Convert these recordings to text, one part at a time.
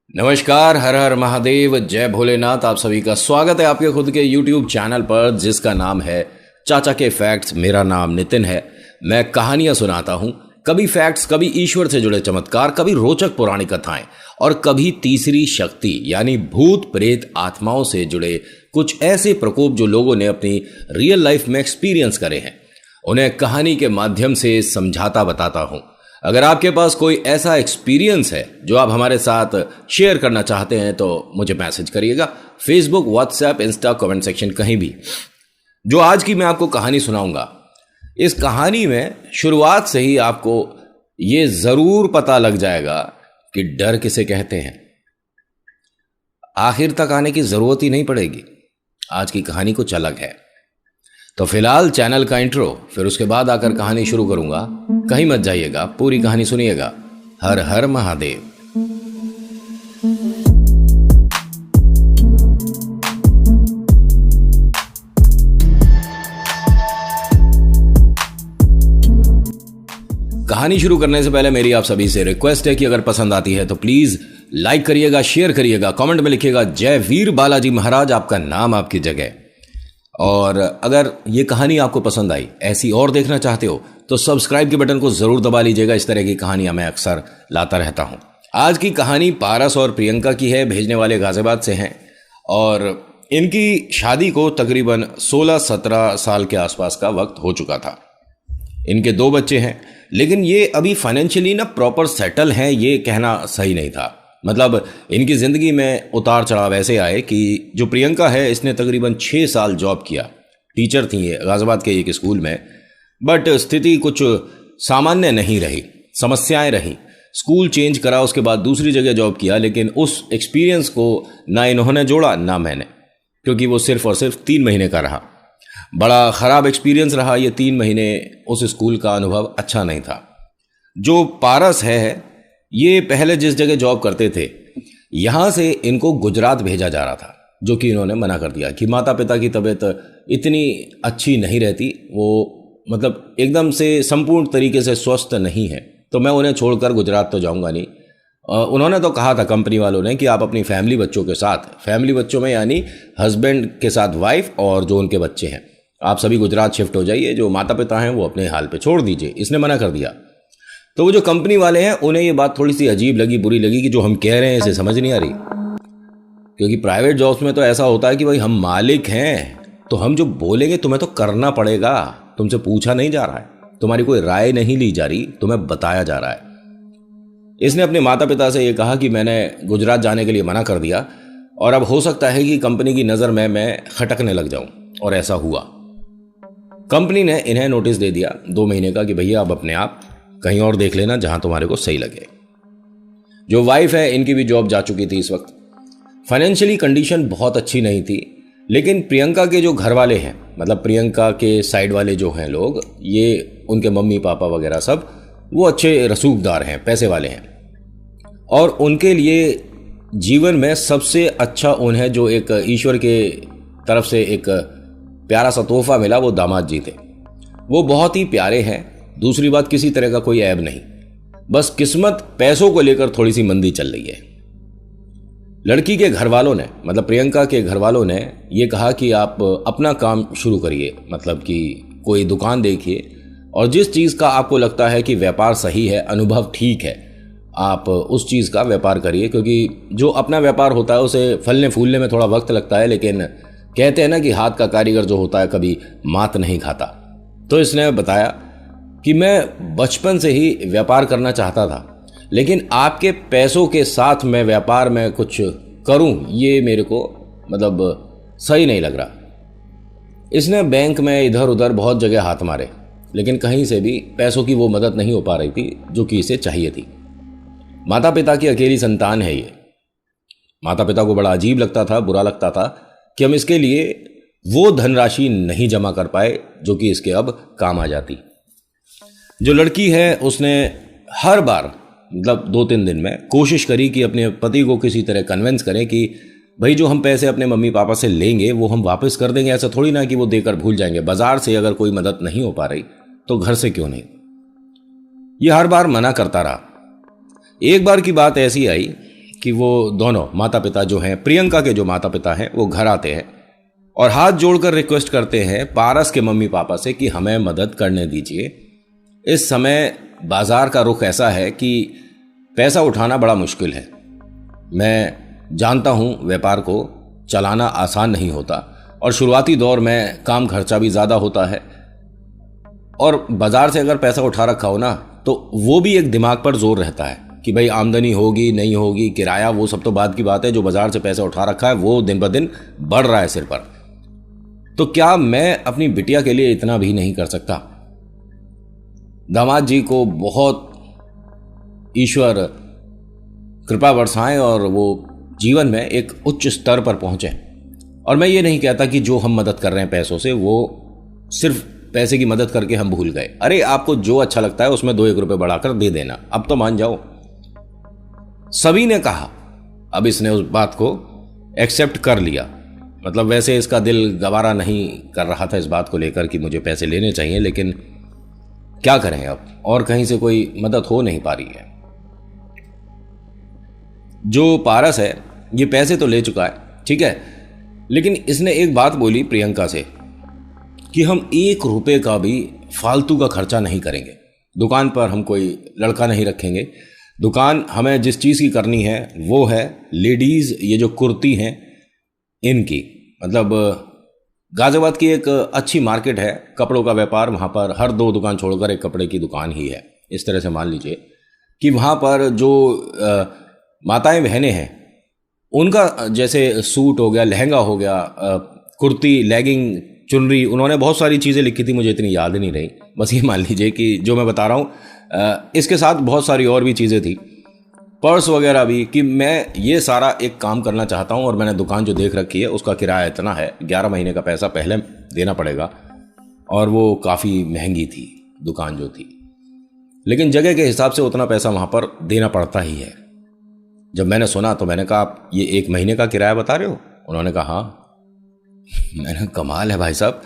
नमस्कार, हर हर महादेव, जय भोलेनाथ। आप सभी का स्वागत है आपके खुद के YouTube चैनल पर जिसका नाम है चाचा के फैक्ट्स। मेरा नाम नितिन है। मैं कहानियां सुनाता हूं, कभी फैक्ट्स, कभी ईश्वर से जुड़े चमत्कार, कभी रोचक पौराणिक कथाएं और कभी तीसरी शक्ति यानी भूत प्रेत आत्माओं से जुड़े कुछ ऐसे प्रकोप जो लोगों ने अपनी रियल लाइफ में एक्सपीरियंस करे हैं, उन्हें कहानी के माध्यम से समझाता बताता हूं। अगर आपके पास कोई ऐसा एक्सपीरियंस है जो आप हमारे साथ शेयर करना चाहते हैं तो मुझे मैसेज करिएगा, Facebook, WhatsApp, Insta, comment section, कहीं भी। जो आज की मैं आपको कहानी सुनाऊंगा, इस कहानी में शुरुआत से ही आपको ये जरूर पता लग जाएगा कि डर किसे कहते हैं। आखिर तक आने की जरूरत ही नहीं पड़ेगी, आज की कहानी कुछ अलग है। तो फिलहाल चैनल का इंट्रो, फिर उसके बाद आकर कहानी शुरू करूंगा। कहीं मत जाइएगा, पूरी कहानी सुनिएगा। हर हर महादेव। कहानी शुरू करने से पहले मेरी आप सभी से रिक्वेस्ट है कि अगर पसंद आती है तो प्लीज लाइक करिएगा, शेयर करिएगा, कमेंट में लिखिएगा जय वीर बालाजी महाराज, आपका नाम आपकी जगह। और अगर ये कहानी आपको पसंद आई, ऐसी और देखना चाहते हो तो सब्सक्राइब के बटन को जरूर दबा लीजिएगा। इस तरह की कहानियां मैं अक्सर लाता रहता हूं। आज की कहानी पारस और प्रियंका की है। भेजने वाले गाजियाबाद से हैं और इनकी शादी को तकरीबन 16-17 साल के आसपास का वक्त हो चुका था। इनके 2 बच्चे हैं, लेकिन ये अभी फाइनेंशियली ना प्रॉपर सेटल हैं, ये कहना सही नहीं था। मतलब इनकी ज़िंदगी में उतार चढ़ाव ऐसे आए कि जो प्रियंका है, इसने तकरीबन 6 साल जॉब किया। टीचर थी ये गाजियाबाद के एक स्कूल में, बट स्थिति कुछ सामान्य नहीं रही, समस्याएं रहीं। स्कूल चेंज करा, उसके बाद दूसरी जगह जॉब किया, लेकिन उस एक्सपीरियंस को ना इन्होंने जोड़ा ना मैंने, क्योंकि वो सिर्फ और सिर्फ 3 महीने का रहा। बड़ा ख़राब एक्सपीरियंस रहा ये 3 महीने। उस स्कूल का अनुभव अच्छा नहीं था। जो पारस है, ये पहले जिस जगह जॉब करते थे, यहाँ से इनको गुजरात भेजा जा रहा था, जो कि इन्होंने मना कर दिया कि माता पिता की तबीयत इतनी अच्छी नहीं रहती, वो मतलब एकदम से संपूर्ण तरीके से स्वस्थ नहीं है, तो मैं उन्हें छोड़कर गुजरात तो जाऊंगा नहीं। उन्होंने तो कहा था कंपनी वालों ने कि आप अपनी फैमिली बच्चों के साथ, फैमिली बच्चों में यानी हस्बैंड के साथ वाइफ और जो उनके बच्चे हैं, आप सभी गुजरात शिफ्ट हो जाइए, जो माता पिता हैं वो अपने हाल पे छोड़ दीजिए। इसने मना कर दिया। तो वो जो कंपनी वाले हैं, उन्हें ये बात थोड़ी सी अजीब लगी, बुरी लगी कि जो हम कह रहे हैं इसे समझ नहीं आ रही। क्योंकि प्राइवेट जॉब्स में तो ऐसा होता है कि भाई हम मालिक हैं, तो हम जो बोलेंगे तुम्हें तो करना पड़ेगा। तुमसे पूछा नहीं जा रहा है, तुम्हारी कोई राय नहीं ली जा रही, तुम्हें बताया जा रहा है। इसने अपने माता पिता से ये कहा कि मैंने गुजरात जाने के लिए मना कर दिया और अब हो सकता है कि कंपनी की नज़र में मैं खटकने लग जाऊं। और ऐसा हुआ। कंपनी ने इन्हें नोटिस दे दिया 2 महीने का कि भैया अब अपने आप कहीं और देख लेना जहां तुम्हारे को सही लगे। जो वाइफ है, इनकी भी जॉब जा चुकी थी इस वक्त। फाइनेंशियली कंडीशन बहुत अच्छी नहीं थी, लेकिन प्रियंका के जो घर वाले हैं, मतलब प्रियंका के साइड वाले जो हैं लोग, ये उनके मम्मी पापा वगैरह सब, वो अच्छे रसूखदार हैं, पैसे वाले हैं। और उनके लिए जीवन में सबसे अच्छा उन्हें जो एक ईश्वर के तरफ से एक प्यारा सा तोहफा मिला, वो दामाद जी थे। वो बहुत ही प्यारे हैं। दूसरी बात, किसी तरह का कोई ऐब नहीं, बस किस्मत पैसों को लेकर थोड़ी सी मंदी चल रही है। लड़की के घर वालों ने, मतलब प्रियंका के घर वालों ने ये कहा कि आप अपना काम शुरू करिए, मतलब कि कोई दुकान देखिए और जिस चीज़ का आपको लगता है कि व्यापार सही है, अनुभव ठीक है, आप उस चीज़ का व्यापार करिए। क्योंकि जो अपना व्यापार होता है उसे फलने फूलने में थोड़ा वक्त लगता है, लेकिन कहते हैं ना कि हाथ का कारीगर जो होता है कभी मात नहीं खाता। तो इसने बताया कि मैं बचपन से ही व्यापार करना चाहता था, लेकिन आपके पैसों के साथ मैं व्यापार में कुछ करूं, ये मेरे को मतलब सही नहीं लग रहा। इसने बैंक में इधर उधर बहुत जगह हाथ मारे, लेकिन कहीं से भी पैसों की वो मदद नहीं हो पा रही थी जो कि इसे चाहिए थी। माता पिता की अकेली संतान है ये। माता पिता को बड़ा अजीब लगता था, बुरा लगता था कि हम इसके लिए वो धनराशि नहीं जमा कर पाए जो कि इसके अब काम आ जाती। जो लड़की है, उसने हर बार मतलब 2-3 दिन में कोशिश करी कि अपने पति को किसी तरह कन्विंस करें कि भाई जो हम पैसे अपने मम्मी पापा से लेंगे वो हम वापस कर देंगे। ऐसा थोड़ी ना कि वो देकर भूल जाएंगे। बाजार से अगर कोई मदद नहीं हो पा रही तो घर से क्यों नहीं। ये हर बार मना करता रहा। एक बार की बात ऐसी आई कि वो दोनों माता पिता जो हैं, प्रियंका के जो माता पिता हैं, वो घर आते हैं और हाथ जोड़कर रिक्वेस्ट करते हैं पारस के मम्मी पापा से कि हमें मदद करने दीजिए। इस समय बाजार का रुख ऐसा है कि पैसा उठाना बड़ा मुश्किल है। मैं जानता हूँ व्यापार को चलाना आसान नहीं होता और शुरुआती दौर में काम खर्चा भी ज़्यादा होता है, और बाजार से अगर पैसा उठा रखा हो ना तो वो भी एक दिमाग पर जोर रहता है कि भाई आमदनी होगी नहीं होगी, किराया, वो सब तो बाद की बात है। जो बाजार से पैसा उठा रखा है वो दिन ब दिन बढ़ रहा है सिर पर। तो क्या मैं अपनी बिटिया के लिए इतना भी नहीं कर सकता? दामाद जी को बहुत ईश्वर कृपा बरसाएं और वो जीवन में एक उच्च स्तर पर पहुंचे। और मैं ये नहीं कहता कि जो हम मदद कर रहे हैं पैसों से, वो सिर्फ पैसे की मदद करके हम भूल गए। अरे आपको जो अच्छा लगता है उसमें 2-1 रुपए बढ़ाकर दे देना, अब तो मान जाओ। सभी ने कहा, अब इसने उस बात को एक्सेप्ट कर लिया। मतलब वैसे इसका दिल गवारा नहीं कर रहा था इस बात को लेकर कि मुझे पैसे लेने चाहिए, लेकिन क्या करें अब, और कहीं से कोई मदद हो नहीं पा रही है। जो पारस है ये पैसे तो ले चुका है, ठीक है, लेकिन इसने एक बात बोली प्रियंका से कि हम 1 रुपए का भी फालतू का खर्चा नहीं करेंगे। दुकान पर हम कोई लड़का नहीं रखेंगे। दुकान हमें जिस चीज़ की करनी है वो है लेडीज़, ये जो कुर्ती हैं इनकी। मतलब गाजियाबाद की एक अच्छी मार्केट है कपड़ों का व्यापार, वहाँ पर हर 2 दुकान छोड़कर एक कपड़े की दुकान ही है। इस तरह से मान लीजिए कि वहाँ पर जो माताएं बहनें हैं उनका जैसे सूट हो गया, लहंगा हो गया, कुर्ती, लेगिंग, चुनरी, उन्होंने बहुत सारी चीज़ें लिखी थी, मुझे इतनी याद नहीं रही। बस ये मान लीजिए कि जो मैं बता रहा हूँ इसके साथ बहुत सारी और भी चीज़ें थी, पर्स वगैरह भी, कि मैं ये सारा एक काम करना चाहता हूँ। और मैंने दुकान जो देख रखी है उसका किराया इतना है, 11 महीने का पैसा पहले देना पड़ेगा, और वो काफ़ी महंगी थी दुकान जो थी, लेकिन जगह के हिसाब से उतना पैसा वहाँ पर देना पड़ता ही है। जब मैंने सुना तो मैंने कहा आप ये 1 महीने का किराया बता रहे हो? उन्होंने कहा हाँ। मैंने कमाल है भाई साहब।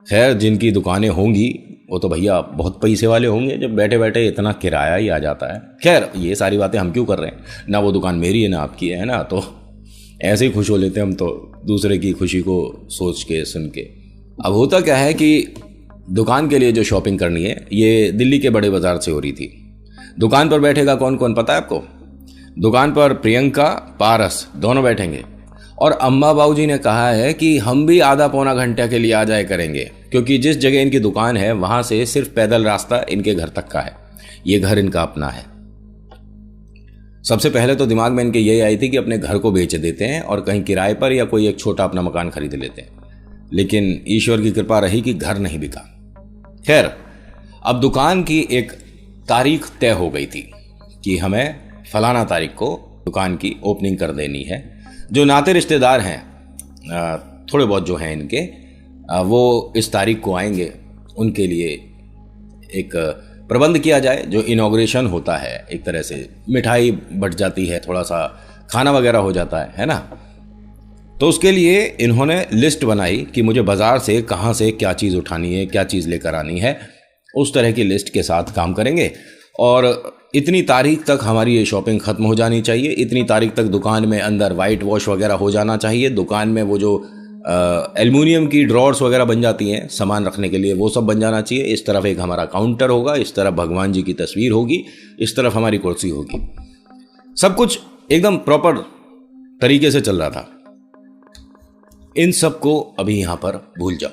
खैर जिनकी दुकानें होंगी वो तो भैया बहुत पैसे वाले होंगे, जब बैठे बैठे इतना किराया ही आ जाता है। खैर ये सारी बातें हम क्यों कर रहे हैं, ना वो दुकान मेरी है ना आपकी है ना, तो ऐसे ही खुश हो लेते हैं हम तो दूसरे की खुशी को सोच के सुन के। अब होता क्या है कि दुकान के लिए जो शॉपिंग करनी है ये दिल्ली के बड़े बाजार से हो रही थी। दुकान पर बैठेगा कौन कौन पता है आपको? दुकान पर प्रियंका, पारस दोनों बैठेंगे, और अम्मा बाबूजी ने कहा है कि हम भी आधा पौना घंटे के लिए आ जाए करेंगे, क्योंकि जिस जगह इनकी दुकान है वहां से सिर्फ पैदल रास्ता इनके घर तक का है। ये घर इनका अपना है। सबसे पहले तो दिमाग में इनके यही आई थी कि अपने घर को बेच देते हैं और कहीं किराए पर या कोई एक छोटा अपना मकान खरीद लेते हैं, लेकिन ईश्वर की कृपा रही कि घर नहीं बिका। खैर अब दुकान की एक तारीख तय हो गई थी कि हमें फलाना तारीख को दुकान की ओपनिंग कर देनी है। जो नाते रिश्तेदार हैं थोड़े बहुत जो हैं इनके, वो इस तारीख को आएंगे, उनके लिए एक प्रबंध किया जाए। जो इनॉग्रेशन होता है, एक तरह से मिठाई बट जाती है, थोड़ा सा खाना वगैरह हो जाता है ना। तो उसके लिए इन्होंने लिस्ट बनाई कि मुझे बाज़ार से कहाँ से क्या चीज़ उठानी है, क्या चीज़ लेकर आनी है, उस तरह की लिस्ट के साथ काम करेंगे। और इतनी तारीख तक हमारी ये शॉपिंग ख़त्म हो जानी चाहिए, इतनी तारीख तक दुकान में अंदर वाइट वॉश वगैरह हो जाना चाहिए, दुकान में वो जो एल्युमिनियम की ड्रॉर्स वगैरह बन जाती हैं सामान रखने के लिए, वो सब बन जाना चाहिए। इस तरफ एक हमारा काउंटर होगा, इस तरफ भगवान जी की तस्वीर होगी, इस तरफ हमारी कुर्सी होगी। सब कुछ एकदम प्रॉपर तरीके से चल रहा था। इन सब को अभी यहां पर भूल जाओ।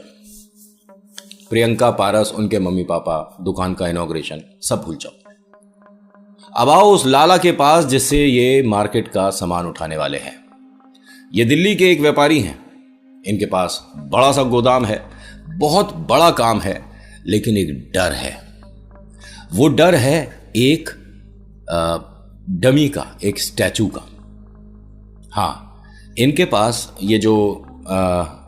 प्रियंका, पारस, उनके मम्मी पापा, दुकान का इनॉग्रेशन, सब भूल जाओ। अब आओ उस लाला के पास जिससे ये मार्केट का सामान उठाने वाले हैं। ये दिल्ली के एक व्यापारी हैं, इनके पास बड़ा सा गोदाम है, बहुत बड़ा काम है, लेकिन एक डर है। वो डर है एक डमी का, एक स्टैचू का। हाँ, इनके पास ये जो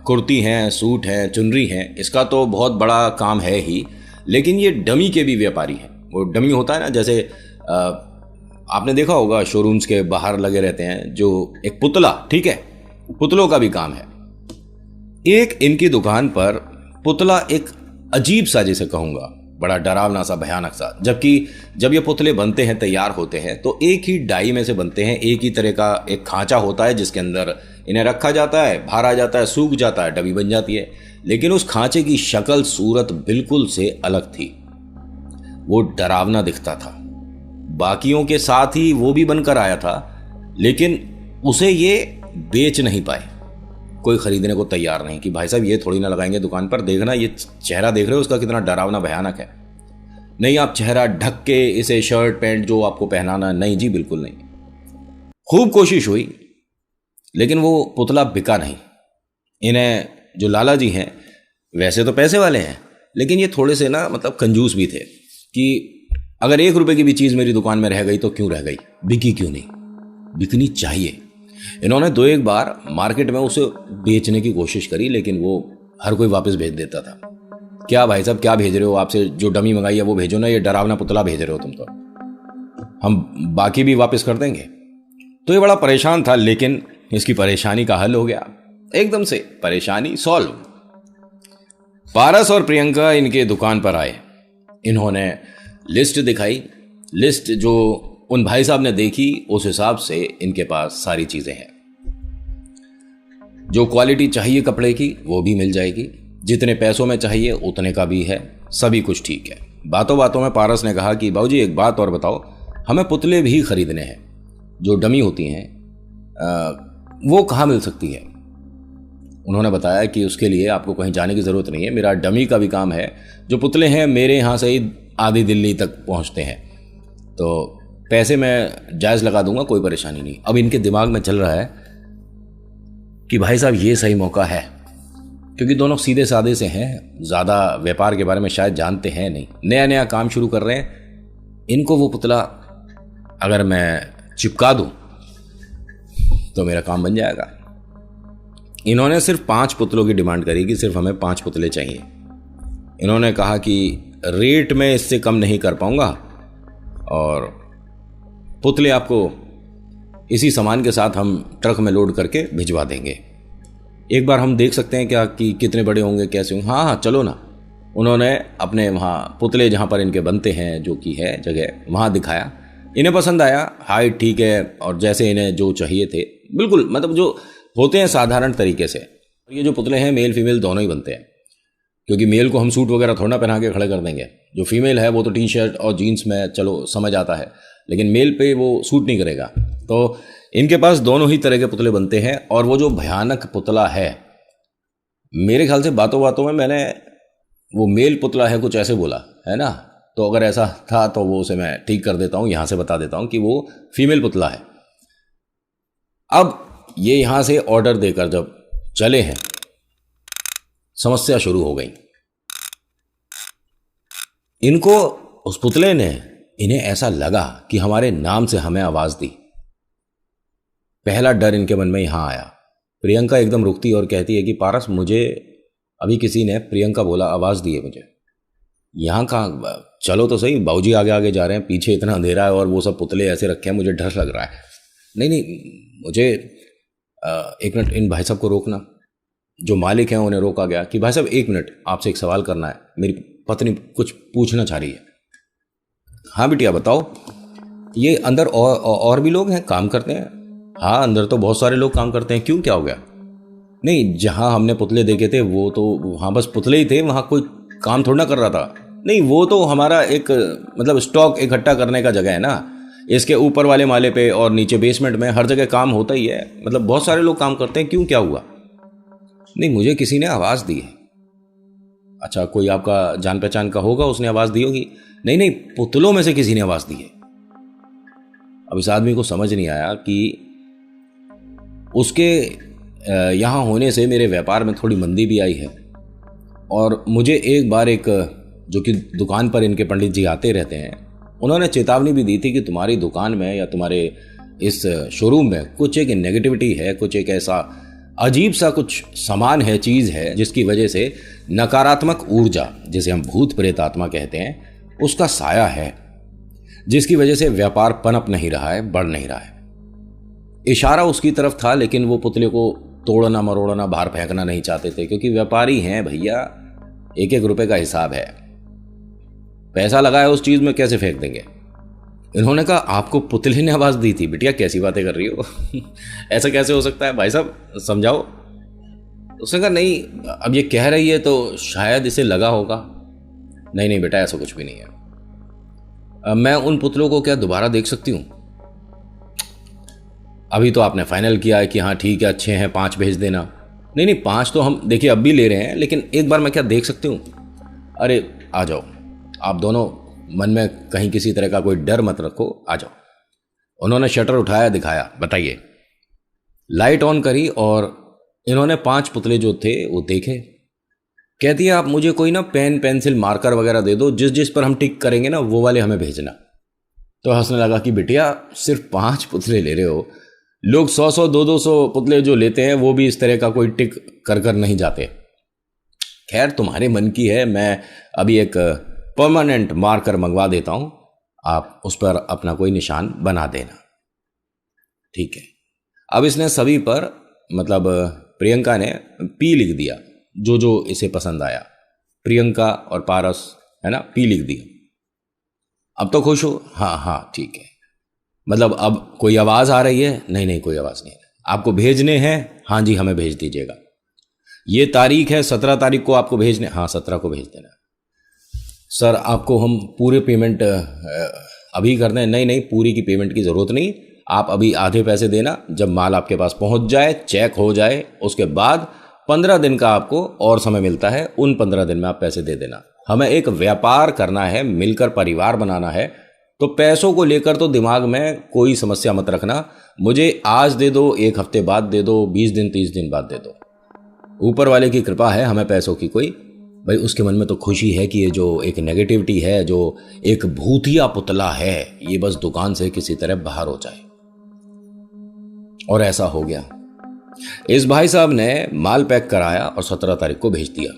कुर्ती हैं, सूट हैं, चुनरी हैं, इसका तो बहुत बड़ा काम है ही, लेकिन ये डमी के भी व्यापारी हैं। वो डमी होता है ना, जैसे आपने देखा होगा शोरूम्स के बाहर लगे रहते हैं जो एक पुतला, ठीक है, पुतलों का भी काम है। एक इनकी दुकान पर पुतला एक अजीब सा, जिसे कहूंगा, बड़ा डरावना सा, भयानक सा। जबकि जब ये पुतले बनते हैं, तैयार होते हैं, तो एक ही डाई में से बनते हैं, एक ही तरह का एक खांचा होता है जिसके अंदर इन्हें रखा जाता है, बाहर आ जाता है, सूख जाता है, डबी बन जाती है। लेकिन उस खांचे की शक्ल सूरत बिल्कुल से अलग थी। वो डरावना दिखता था। बाकियों के साथ ही वो भी बनकर आया था, लेकिन उसे ये बेच नहीं पाए। कोई खरीदने को तैयार नहीं कि भाई साहब ये थोड़ी ना लगाएंगे दुकान पर, देखना ये चेहरा देख रहे हो उसका कितना डरावना भयानक है। नहीं, आप चेहरा ढक के इसे शर्ट पैंट जो आपको पहनाना, नहीं जी बिल्कुल नहीं। खूब कोशिश हुई लेकिन वो पुतला बिका नहीं। इन्हें जो लाला जी हैं वैसे तो पैसे वाले हैं, लेकिन ये थोड़े से ना मतलब कंजूस भी थे कि अगर 1 रुपए की भी चीज़ मेरी दुकान में रह गई तो क्यों रह गई, बिकी क्यों नहीं, बिकनी चाहिए। इन्होंने 2-1 बार मार्केट में उसे बेचने की कोशिश करी, लेकिन वो हर कोई वापस भेज देता था। क्या भाई साहब क्या भेज रहे हो, आपसे जो डमी मंगाई है वो भेजो ना, ये डरावना पुतला भेज रहे हो तुम, तो हम बाकी भी वापस कर देंगे। तो ये बड़ा परेशान था, लेकिन इसकी परेशानी का हल हो गया, एकदम से परेशानी सॉल्व। पारस और प्रियंका इनके दुकान पर आए। इन्होंने लिस्ट दिखाई। लिस्ट जो उन भाई साहब ने देखी, उस हिसाब से इनके पास सारी चीजें हैं। जो क्वालिटी चाहिए कपड़े की वो भी मिल जाएगी, जितने पैसों में चाहिए उतने का भी है, सभी कुछ ठीक है। बातों बातों में पारस ने कहा कि बाबूजी एक बात और बताओ, हमें पुतले भी खरीदने हैं, जो डमी होती हैं वो कहाँ मिल सकती है। उन्होंने बताया कि उसके लिए आपको कहीं जाने की ज़रूरत नहीं है, मेरा डमी का भी काम है। जो पुतले हैं मेरे यहाँ से ही आधी दिल्ली तक पहुँचते हैं, तो पैसे मैं जायज़ लगा दूंगा, कोई परेशानी नहीं। अब इनके दिमाग में चल रहा है कि भाई साहब ये सही मौका है, क्योंकि दोनों सीधे साधे से हैं, ज़्यादा व्यापार के बारे में शायद जानते हैं नहीं, नया नया काम शुरू कर रहे हैं। इनको वो पुतला अगर मैं चिपका दूं तो मेरा काम बन जाएगा। इन्होंने सिर्फ 5 पुतलों की डिमांड करी कि सिर्फ हमें 5 पुतले चाहिए। इन्होंने कहा कि रेट में इससे कम नहीं कर पाऊंगा और पुतले आपको इसी सामान के साथ हम ट्रक में लोड करके भिजवा देंगे। एक बार हम देख सकते हैं क्या कि कितने बड़े होंगे, कैसे होंगे। हाँ हाँ चलो ना। उन्होंने अपने वहाँ पुतले जहाँ पर इनके बनते हैं, जो कि है जगह, वहाँ दिखाया। इन्हें पसंद आया, हाइट ठीक है, और जैसे इन्हें जो चाहिए थे बिल्कुल, मतलब जो होते हैं साधारण तरीके से। ये जो पुतले हैं मेल फीमेल दोनों ही बनते हैं, क्योंकि मेल को हम सूट वगैरह थोड़ा ना पहना के खड़े कर देंगे। जो फीमेल है वो तो टी शर्ट और जीन्स में चलो समझ आता है, लेकिन मेल पे वो सूट नहीं करेगा। तो इनके पास दोनों ही तरह के पुतले बनते हैं। और वो जो भयानक पुतला है, मेरे ख्याल से बातों बातों में मैंने वो मेल पुतला है कुछ ऐसे बोला है ना, तो अगर ऐसा था तो वो उसे मैं ठीक कर देता हूँ, यहाँ से बता देता हूँ कि वो फीमेल पुतला है। अब ये यहाँ से ऑर्डर देकर जब चले हैं, समस्या शुरू हो गई। इनको उस पुतले ने, इन्हें ऐसा लगा कि हमारे नाम से हमें आवाज दी। पहला डर इनके मन में यहां आया। प्रियंका एकदम रुकती और कहती है कि पारस, मुझे अभी किसी ने प्रियंका बोला, आवाज दी है मुझे। यहां कहाँ, चलो तो सही, बाबूजी आगे आगे जा रहे हैं, पीछे इतना अंधेरा है और वो सब पुतले ऐसे रखे हैं, मुझे डर लग रहा है। नहीं नहीं, मुझे एक मिनट इन भाई साहब को रोकना। जो मालिक हैं उन्हें रोका गया कि भाई साहब 1 मिनट, आपसे एक सवाल करना है, मेरी पत्नी कुछ पूछना चाह रही है। हाँ बिटिया बताओ। ये अंदर और भी लोग हैं, काम करते हैं? हाँ अंदर तो बहुत सारे लोग काम करते हैं, क्यों क्या हो गया? नहीं, जहाँ हमने पुतले देखे थे वो तो वहाँ बस पुतले ही थे, वहाँ कोई काम थोड़ा ना कर रहा था। नहीं, वो तो हमारा एक मतलब स्टॉक इकट्ठा करने का जगह है ना, इसके ऊपर वाले माले पे और नीचे बेसमेंट में हर जगह काम होता ही है, मतलब बहुत सारे लोग काम करते हैं, क्यों क्या हुआ? नहीं, मुझे किसी ने आवाज़ दी है। अच्छा, कोई आपका जान पहचान का होगा, उसने आवाज़ दी होगी। नहीं नहीं, पुतलों में से किसी ने आवाज़ दी है। अब इस आदमी को समझ नहीं आया कि उसके यहाँ होने से मेरे व्यापार में थोड़ी मंदी भी आई है, और मुझे एक बार एक जो कि दुकान पर इनके पंडित जी आते रहते हैं, उन्होंने चेतावनी भी दी थी कि तुम्हारी दुकान में या तुम्हारे इस शोरूम में कुछ एक नेगेटिविटी है, कुछ एक ऐसा अजीब सा कुछ सामान है, चीज़ है, जिसकी वजह से नकारात्मक ऊर्जा, जिसे हम भूत प्रेत आत्मा कहते हैं, उसका साया है, जिसकी वजह से व्यापार पनप नहीं रहा है, बढ़ नहीं रहा है। इशारा उसकी तरफ था, लेकिन वो पुतले को तोड़ना मरोड़ना बाहर फेंकना नहीं चाहते थे, क्योंकि व्यापारी हैं भैया, 1-1 रुपए का हिसाब है। पैसा लगा है उस चीज़ में, कैसे फेंक देंगे? इन्होंने कहा आपको पुतले ने आवाज़ दी थी। बिटिया कैसी बातें कर रही हो ऐसा कैसे हो सकता है भाई साहब, समझाओ। उसने कहा नहीं, अब ये कह रही है तो शायद इसे लगा होगा। नहीं नहीं बेटा, ऐसा कुछ भी नहीं है। मैं उन पुतलों को क्या दोबारा देख सकती हूँ? अभी तो आपने फाइनल किया है कि हाँ ठीक है, अच्छे हैं, 5 भेज देना। नहीं नहीं, 5 तो हम देखिए अब भी ले रहे हैं, लेकिन एक बार मैं क्या देख सकती हूँ? अरे आ जाओ, आप दोनों मन में कहीं किसी तरह का कोई डर मत रखो, आ जाओ। उन्होंने शटर उठाया, दिखाया, बताइए। लाइट ऑन करी और इन्होंने 5 पुतले जो थे वो देखे। कहती है आप मुझे कोई ना पेन पेंसिल मार्कर वगैरह दे दो, जिस जिस पर हम टिक करेंगे ना वो वाले हमें भेजना। तो हंसने लगा कि बिटिया सिर्फ 5 पुतले ले रहे हो, लोग 100-100 200-200 पुतले जो लेते हैं वो भी इस तरह का कोई टिक कर कर नहीं जाते। खैर तुम्हारे मन की है, मैं अभी एक परमानेंट मार्कर मंगवा देता हूं, आप उस पर अपना कोई निशान बना देना। ठीक है। अब इसने सभी पर, मतलब प्रियंका ने पी लिख दिया, जो जो इसे पसंद आया। प्रियंका और पारस, है ना, पी लिख दिया। अब तो खुश हो? हाँ हाँ ठीक है। मतलब अब कोई आवाज़ आ रही है? नहीं नहीं, कोई आवाज़ नहीं है। आपको भेजने हैं? हाँ जी, हमें भेज दीजिएगा। ये तारीख है 17 तारीख को आपको भेजने? हाँ 17 को भेज देना। सर आपको हम पूरे पेमेंट अभी कर दें? नहीं नहीं, पूरी की पेमेंट की ज़रूरत नहीं, आप अभी आधे पैसे देना, जब माल आपके पास पहुंच जाए, चेक हो जाए, उसके बाद 15 दिन का आपको और समय मिलता है, उन 15 दिन में आप पैसे दे देना। हमें एक व्यापार करना है, मिलकर परिवार बनाना है, तो पैसों को लेकर तो दिमाग में कोई समस्या मत रखना। मुझे आज दे दो, 1 हफ्ते बाद दे दो, 20 दिन 30 दिन बाद दे दो, ऊपर वाले की कृपा है, हमें पैसों की कोई, भाई उसके मन में तो खुशी है कि ये जो एक नेगेटिविटी है, जो एक भूतिया पुतला है, ये बस दुकान से किसी तरह बाहर हो जाए। और ऐसा हो गया। इस भाई साहब ने माल पैक कराया और 17 तारीख को भेज दिया।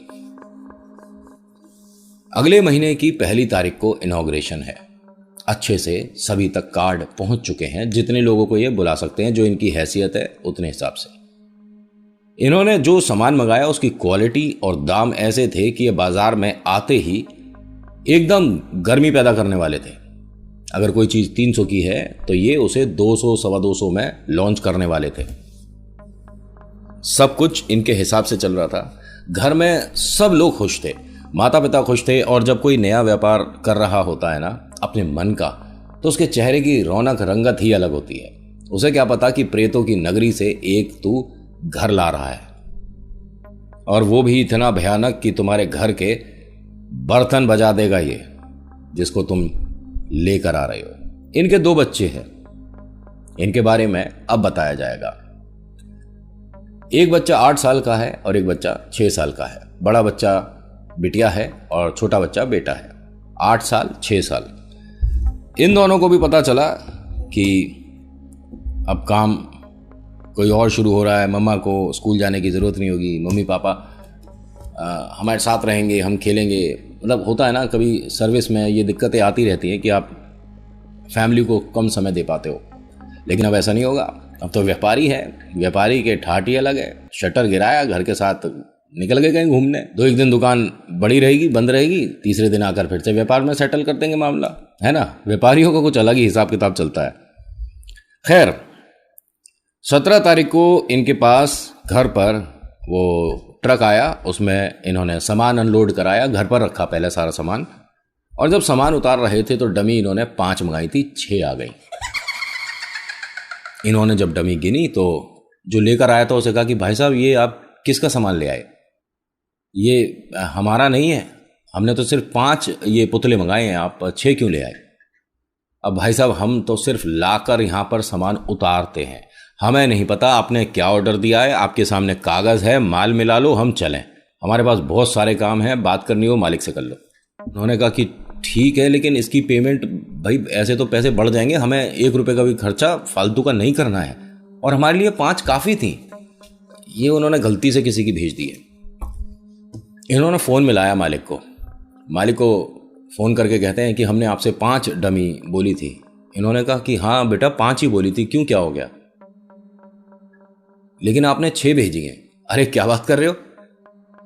अगले महीने की 1 तारीख को इनॉग्रेशन है। अच्छे से सभी तक कार्ड पहुंच चुके हैं, जितने लोगों को ये बुला सकते हैं, जो इनकी हैसियत है उतने हिसाब से। इन्होंने जो सामान मंगाया उसकी क्वालिटी और दाम ऐसे थे कि ये बाजार में आते ही एकदम गर्मी पैदा करने वाले थे। अगर कोई चीज 300 की है तो ये उसे 200 सवा 200 में लॉन्च करने वाले थे। सब कुछ इनके हिसाब से चल रहा था। घर में सब लोग खुश थे, माता पिता खुश थे। और जब कोई नया व्यापार कर रहा होता है ना अपने मन का, तो उसके चेहरे की रौनक रंगत ही अलग होती है। उसे क्या पता कि प्रेतों की नगरी से एक तू घर ला रहा है, और वो भी इतना भयानक कि तुम्हारे घर के बर्तन बजा देगा ये, जिसको तुम लेकर आ रहे हो। इनके 2 बच्चे हैं, इनके बारे में अब बताया जाएगा। एक बच्चा 8 साल का है और एक बच्चा 6 साल का है। बड़ा बच्चा बिटिया है और छोटा बच्चा बेटा है। 8 साल 6 साल। इन दोनों को भी पता चला कि अब काम कोई और शुरू हो रहा है, मम्मा को स्कूल जाने की ज़रूरत नहीं होगी, मम्मी पापा हमारे साथ रहेंगे, हम खेलेंगे। मतलब होता है ना, कभी सर्विस में ये दिक्कतें आती रहती हैं कि आप फैमिली को कम समय दे पाते हो, लेकिन अब ऐसा नहीं होगा। अब तो व्यापारी है, व्यापारी के ठाट ही अलग है। शटर गिराया, घर के साथ निकल गए कहीं घूमने। 2-1 दिन दुकान बड़ी रहेगी, बंद रहेगी, तीसरे दिन आकर फिर से व्यापार में सेटल कर देंगे मामला, है ना। व्यापारियों का कुछ अलग ही हिसाब किताब चलता है। खैर 17 तारीख को इनके पास घर पर वो ट्रक आया, उसमें इन्होंने सामान अनलोड कराया, घर पर रखा पहले सारा सामान। और जब सामान उतार रहे थे तो डमी इन्होंने 5 मंगाई थी, 6 आ गई। इन्होंने जब डमी गिनी तो जो लेकर आया था उसे कहा कि भाई साहब ये आप किसका सामान ले आए? ये हमारा नहीं है, हमने तो सिर्फ 5 ये पुतले मंगाए हैं, आप 6 क्यों ले आए? अब भाई साहब हम तो सिर्फ लाकर यहाँ पर सामान उतारते हैं, हमें नहीं पता आपने क्या ऑर्डर दिया है। आपके सामने कागज़ है, माल मिला लो, हम चलें, हमारे पास बहुत सारे काम हैं, बात करनी हो मालिक से कर लो। उन्होंने कहा कि ठीक है, लेकिन इसकी पेमेंट भाई ऐसे तो पैसे बढ़ जाएंगे, हमें 1 रुपये का भी खर्चा फालतू का नहीं करना है, और हमारे लिए 5 काफ़ी थी। ये उन्होंने गलती से किसी की भेज दी है। इन्होंने फ़ोन मिलाया मालिक को। मालिक को फ़ोन करके कहते हैं कि हमने आपसे 5 डमी बोली थी। इन्होंने कहा कि हाँ बेटा 5 ही बोली थी, क्यों क्या हो गया? लेकिन आपने 6 भेजी हैं। अरे क्या बात कर रहे हो,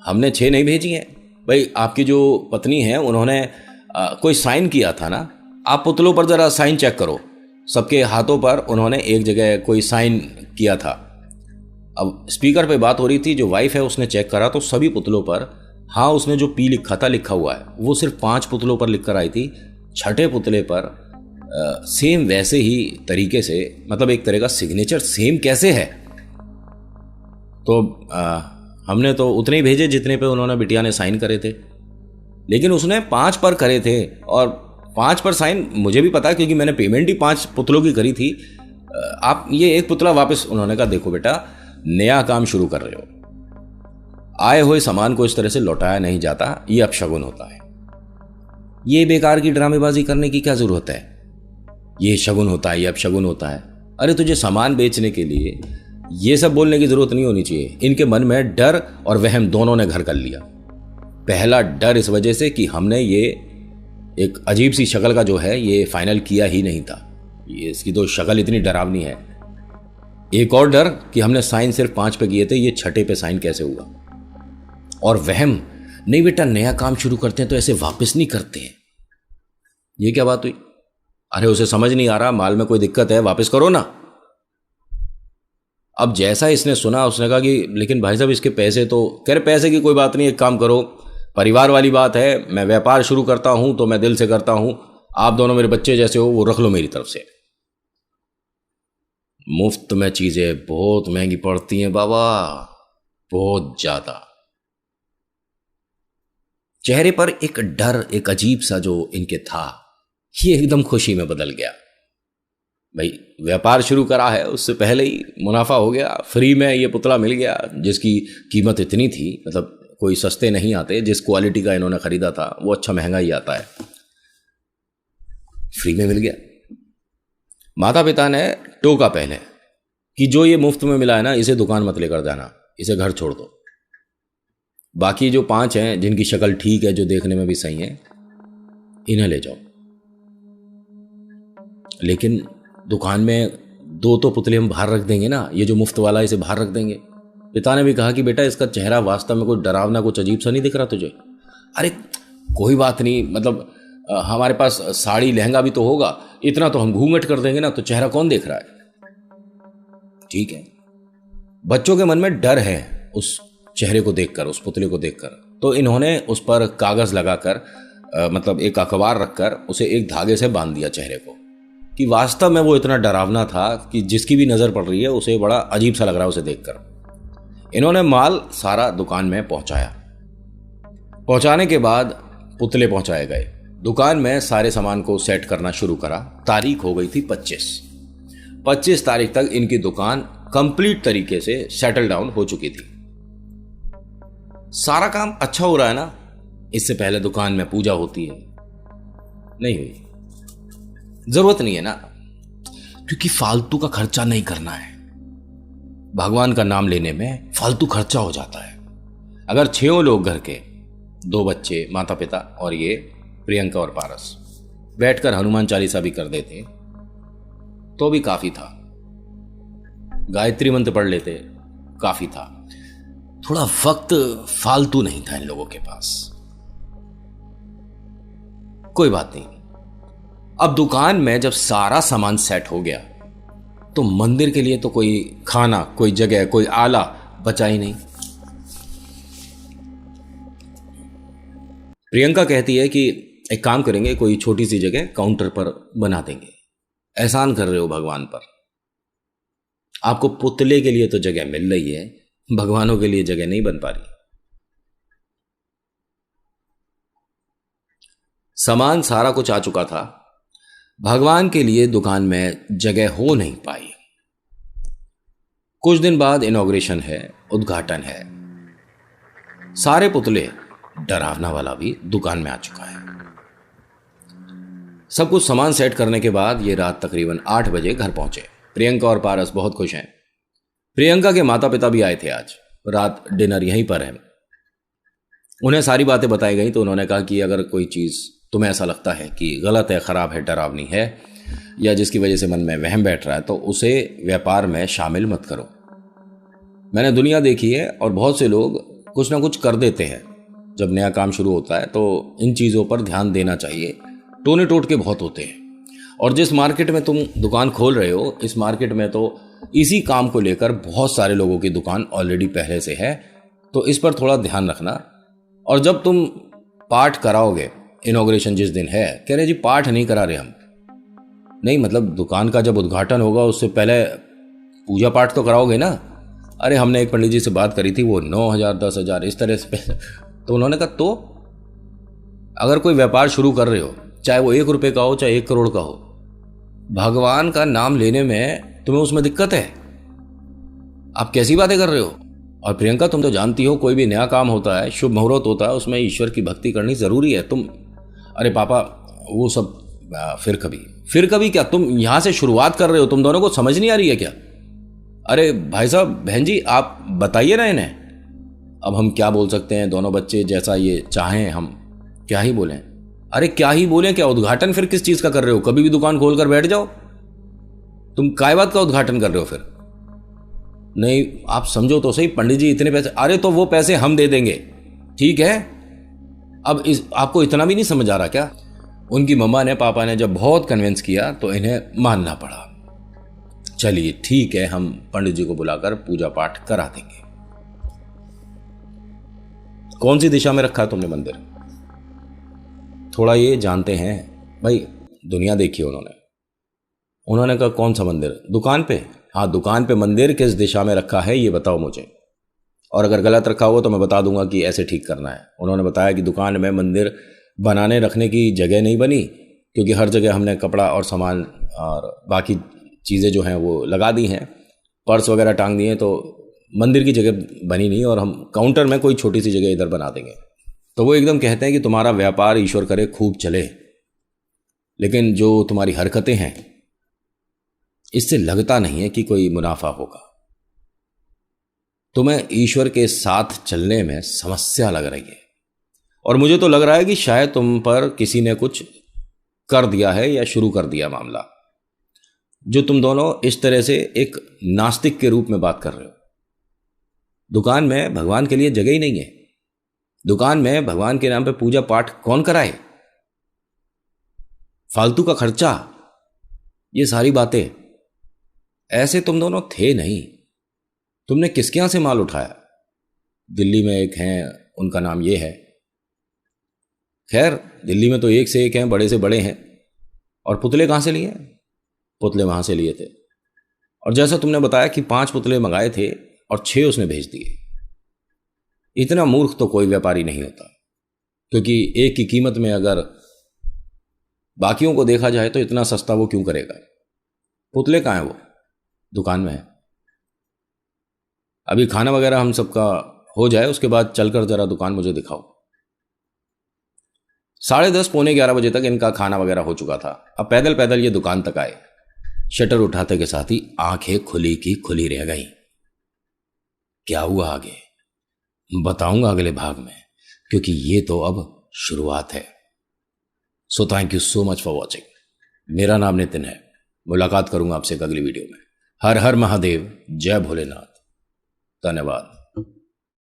हमने 6 नहीं भेजी हैं भाई। आपकी जो पत्नी है उन्होंने कोई साइन किया था ना, आप पुतलों पर जरा साइन चेक करो। सबके हाथों पर उन्होंने एक जगह कोई साइन किया था। अब स्पीकर पे बात हो रही थी, जो वाइफ है उसने चेक करा तो सभी पुतलों पर हाँ उसने जो पी लिखा था लिखा हुआ है, वो सिर्फ 5 पुतलों पर लिख कर आई थी। छठे पुतले पर सेम वैसे ही तरीके से, मतलब एक तरह का सिग्नेचर सेम कैसे है। तो हमने तो उतने ही भेजे जितने पे उन्होंने बिटिया ने साइन करे थे, लेकिन उसने 5 पर करे थे। और 5 पर साइन मुझे भी पता है क्योंकि मैंने पेमेंट ही 5 पुतलों की करी थी। आप ये एक पुतला वापस, उन्होंने कहा देखो बेटा नया काम शुरू कर रहे हो, आए हुए सामान को इस तरह से लौटाया नहीं जाता, ये अपशगुन होता है। ये बेकार की ड्रामेबाजी करने की क्या जरूरत है, ये शगुन होता है, ये अपशगुन होता है। अरे तुझे सामान बेचने के लिए ये सब बोलने की जरूरत नहीं होनी चाहिए। इनके मन में डर और वहम दोनों ने घर कर लिया। पहला डर इस वजह से कि हमने ये एक अजीब सी शक्ल का जो है ये फाइनल किया ही नहीं था, ये इसकी तो शक्ल इतनी डरावनी है। एक और डर कि हमने साइन सिर्फ 5 पे किए थे, ये छठे पे साइन कैसे हुआ। और वहम, नहीं बेटा नया काम शुरू करते हैं तो ऐसे वापस नहीं करते हैं। ये क्या बात हुई? अरे उसे समझ नहीं आ रहा, माल में कोई दिक्कत है, वापस करो ना। अब जैसा इसने सुना उसने कहा कि लेकिन भाई साहब इसके पैसे तो, कह रहे पैसे की कोई बात नहीं, एक काम करो, परिवार वाली बात है, मैं व्यापार शुरू करता हूं तो मैं दिल से करता हूं, आप दोनों मेरे बच्चे जैसे हो, वो रख लो मेरी तरफ से। मुफ्त में चीजें बहुत महंगी पड़ती हैं बाबा, बहुत ज्यादा। चेहरे पर एक डर, एक अजीब सा जो इनके था, ये एकदम खुशी में बदल गया। भाई व्यापार शुरू करा है, उससे पहले ही मुनाफा हो गया, फ्री में ये पुतला मिल गया जिसकी कीमत इतनी थी, मतलब कोई सस्ते नहीं आते। जिस क्वालिटी का इन्होंने खरीदा था वो अच्छा महंगा ही आता है, फ्री में मिल गया। माता पिता ने टोका पहले कि जो ये मुफ्त में मिला है ना, इसे दुकान मत लेकर जाना, इसे घर छोड़ दो। बाकी जो 5 हैं जिनकी शक्ल ठीक है, जो देखने में भी सही है, इन्हें ले जाओ। लेकिन दुकान में 2 तो पुतले हम बाहर रख देंगे ना, ये जो मुफ्त वाला है इसे बाहर रख देंगे। पिता ने भी कहा कि बेटा इसका चेहरा वास्तव में कोई डरावना, कुछ अजीब सा नहीं दिख रहा तुझे? अरे कोई बात नहीं, मतलब हमारे पास साड़ी लहंगा भी तो होगा, इतना तो हम घूंघट कर देंगे ना, तो चेहरा कौन देख रहा है। ठीक है, बच्चों के मन में डर है उस चेहरे को देखकर, उस पुतले को देखकर, तो इन्होंने उस पर कागज लगाकर, मतलब एक अखबार रखकर उसे एक धागे से बांध दिया चेहरे को, कि वास्तव में वो इतना डरावना था कि जिसकी भी नजर पड़ रही है उसे बड़ा अजीब सा लग रहा है उसे देखकर। इन्होंने माल सारा दुकान में पहुंचाया। पहुंचाने के बाद पुतले पहुंचाए गए, दुकान में सारे सामान को सेट करना शुरू करा। तारीख हो गई थी 25 तारीख तक इनकी दुकान कंप्लीट तरीके से सेटल डाउन हो चुकी थी। सारा काम अच्छा हो रहा है ना। इससे पहले दुकान में पूजा होती है, नहीं हुई, जरूरत नहीं है ना, क्योंकि फालतू का खर्चा नहीं करना है। भगवान का नाम लेने में फालतू खर्चा हो जाता है। अगर 6 लोग घर के, 2 बच्चे, माता पिता और ये प्रियंका और पारस बैठकर हनुमान चालीसा भी कर देते तो भी काफी था। गायत्री मंत्र पढ़ लेते, काफी था। थोड़ा वक्त फालतू नहीं था इन लोगों के पास। कोई बात नहीं, अब दुकान में जब सारा सामान सेट हो गया तो मंदिर के लिए तो कोई खाना, कोई जगह, कोई आला बचा ही नहीं। प्रियंका कहती है कि एक काम करेंगे, कोई छोटी सी जगह काउंटर पर बना देंगे। एहसान कर रहे हो भगवान पर, आपको पुतले के लिए तो जगह मिल रही है, भगवानों के लिए जगह नहीं बन पा रही। सामान सारा कुछ आ चुका था, भगवान के लिए दुकान में जगह हो नहीं पाई। कुछ दिन बाद इनॉग्रेशन है, उद्घाटन है। सारे पुतले, डरावना वाला भी दुकान में आ चुका है। सब कुछ सामान सेट करने के बाद ये रात तकरीबन 8 बजे घर पहुंचे। प्रियंका और पारस बहुत खुश हैं। प्रियंका के माता पिता भी आए थे आज, रात डिनर यहीं पर है। उन्हें सारी बातें बताई गई तो उन्होंने कहा कि अगर कोई चीज़ तुम्हें ऐसा लगता है कि गलत है, ख़राब है, डरावनी है, या जिसकी वजह से मन में वहम बैठ रहा है, तो उसे व्यापार में शामिल मत करो। मैंने दुनिया देखी है और बहुत से लोग कुछ ना कुछ कर देते हैं, जब नया काम शुरू होता है तो इन चीज़ों पर ध्यान देना चाहिए। टोने टोटके बहुत होते हैं, और जिस मार्केट में तुम दुकान खोल रहे हो, इस मार्केट में तो इसी काम को लेकर बहुत सारे लोगों की दुकान ऑलरेडी पहले से है, तो इस पर थोड़ा ध्यान रखना। और जब तुम पाठ कराओगे, इनॉग्रेशन जिस दिन है, कह रहे जी पाठ नहीं करा रहे हम, नहीं मतलब दुकान का जब उद्घाटन होगा उससे पहले पूजा पाठ तो कराओगे ना। अरे हमने एक पंडित जी से बात करी थी, वो 9,000 10,000 इस तरह से तो उन्होंने कहा तो अगर कोई व्यापार शुरू कर रहे हो, चाहे वो 1 रुपये का हो चाहे 1 करोड़ का हो, भगवान का नाम लेने में तुम्हें उसमें दिक्कत है? आप कैसी बातें कर रहे हो? और प्रियंका तुम तो जानती हो, कोई भी नया काम होता है, शुभ मुहूर्त होता है, उसमें ईश्वर की भक्ति करनी जरूरी है। तुम अरे पापा वो सब फिर कभी क्या, तुम यहां से शुरुआत कर रहे हो, तुम दोनों को समझ नहीं आ रही है क्या? अरे भाई साहब बहन जी आप बताइए ना इन्हें। अब हम क्या बोल सकते हैं, दोनों बच्चे जैसा ये चाहें हम क्या ही बोलें। अरे क्या ही बोलें क्या, उद्घाटन फिर किस चीज का कर रहे हो? कभी भी दुकान खोल कर बैठ जाओ, तुम काय बात का उद्घाटन कर रहे हो फिर? नहीं आप समझो तो सही, पंडित जी इतने पैसे, अरे तो वो पैसे हम दे देंगे, ठीक है। अब आपको इतना भी नहीं समझ आ रहा क्या? उनकी मम्मा ने पापा ने जब बहुत कन्विंस किया तो इन्हें मानना पड़ा। चलिए ठीक है, हम पंडित जी को बुलाकर पूजा पाठ करा देंगे। कौन सी दिशा में रखा है तुमने मंदिर? थोड़ा ये जानते हैं भाई, दुनिया देखी उन्होंने कहा कौन सा मंदिर? दुकान पे? हाँ दुकान पे मंदिर किस दिशा में रखा है ये बताओ मुझे, और अगर गलत रखा हो तो मैं बता दूंगा कि ऐसे ठीक करना है। उन्होंने बताया कि दुकान में मंदिर बनाने रखने की जगह नहीं बनी, क्योंकि हर जगह हमने कपड़ा और सामान और बाकी चीज़ें जो हैं वो लगा दी हैं, पर्स वगैरह टांग दिए, तो मंदिर की जगह बनी नहीं, और हम काउंटर में कोई छोटी सी जगह इधर बना देंगे। तो वो एकदम कहते हैं कि तुम्हारा व्यापार ईश्वर करे खूब चले, लेकिन जो तुम्हारी हरकतें हैं इससे लगता नहीं है कि कोई मुनाफा होगा। तुम्हें ईश्वर के साथ चलने में समस्या लग रही है, और मुझे तो लग रहा है कि शायद तुम पर किसी ने कुछ कर दिया है या शुरू कर दिया मामला, जो तुम दोनों इस तरह से एक नास्तिक के रूप में बात कर रहे हो। दुकान में भगवान के लिए जगह ही नहीं है, दुकान में भगवान के नाम पे पूजा पाठ कौन कराए? फालतू का खर्चा, ये सारी बातें। ऐसे तुम दोनों थे नहीं, तुमने किसके यहां से माल उठाया? दिल्ली में एक हैं, उनका नाम ये है। खैर दिल्ली में तो एक से एक हैं, बड़े से बड़े हैं। और पुतले कहां से लिए? पुतले वहां से लिए थे, और जैसा तुमने बताया कि 5 पुतले मंगाए थे और 6 उसने भेज दिए। इतना मूर्ख तो कोई व्यापारी नहीं होता, क्योंकि एक की कीमत में अगर बाकियों को देखा जाए तो इतना सस्ता वो क्यों करेगा? पुतले कहाँ हैं? वो दुकान में है। अभी खाना वगैरह हम सबका हो जाए, उसके बाद चलकर जरा दुकान मुझे दिखाओ। 10:30 पौने 11 बजे तक इनका खाना वगैरह हो चुका था। अब पैदल पैदल ये दुकान तक आए, शटर उठाते के साथ ही आंखें खुली की खुली रह गई। क्या हुआ आगे बताऊंगा अगले भाग में, क्योंकि ये तो अब शुरुआत है। So thank you so much for watching. मेरा नाम नितिन है, मुलाकात करूंगा आपसे अगली वीडियो में। हर हर महादेव, जय भोलेनाथ, धन्यवाद।